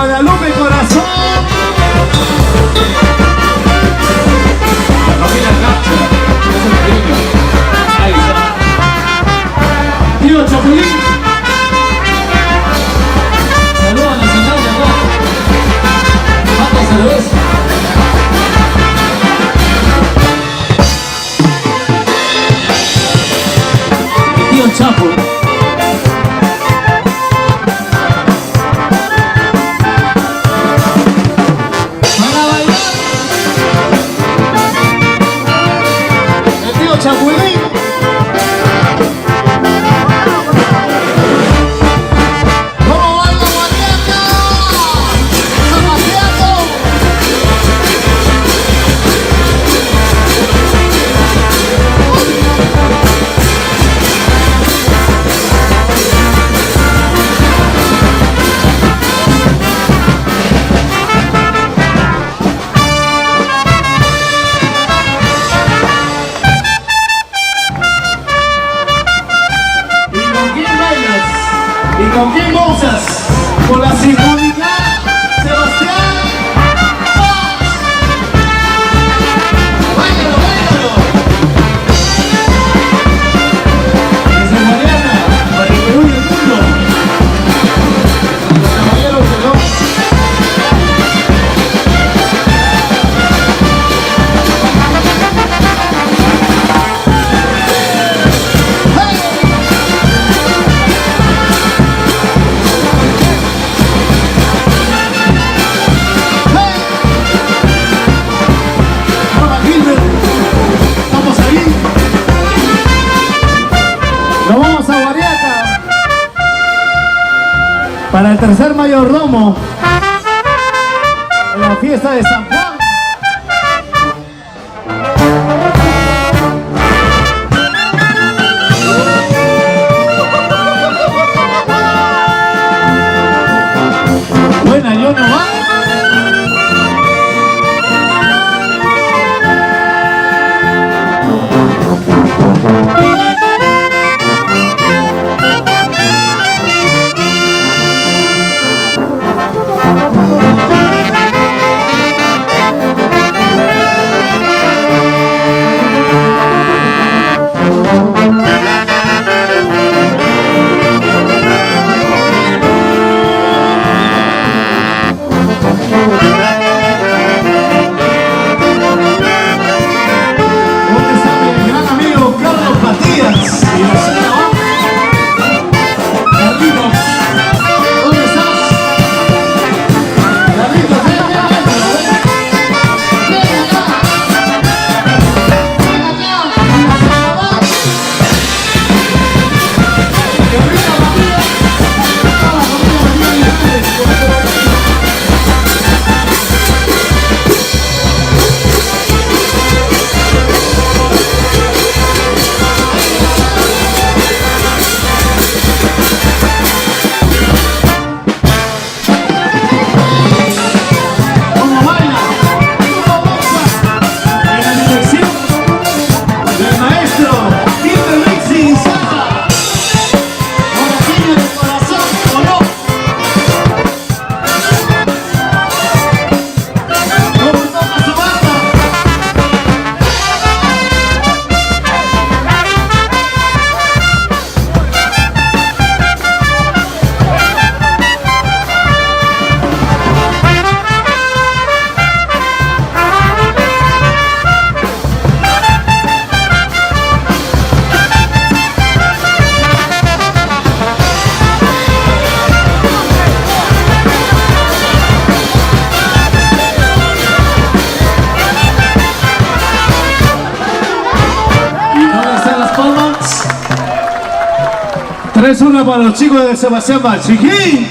Guadalupe Corazón. La familia Capcha. Ahí está. Tío Chapulín. Saludos a la señal de acá. Pato cerveza. Mi tío Chapo. Chapulín. ¿Cómo baila Guariaca? ¡Zapateando! ¿Y con quién gozas? Con la Sinfónica Sebastián Paz. ¡Báilalo, báilalo! Desde Mariana, para el Perú y el mundo. Los caballeros del López. Nos vamos a Guariaca para el tercer mayordomo en la fiesta de San Juan. Buena, yo no va. Tres una para los chicos de Sebastián Paz. ¡Chiquín!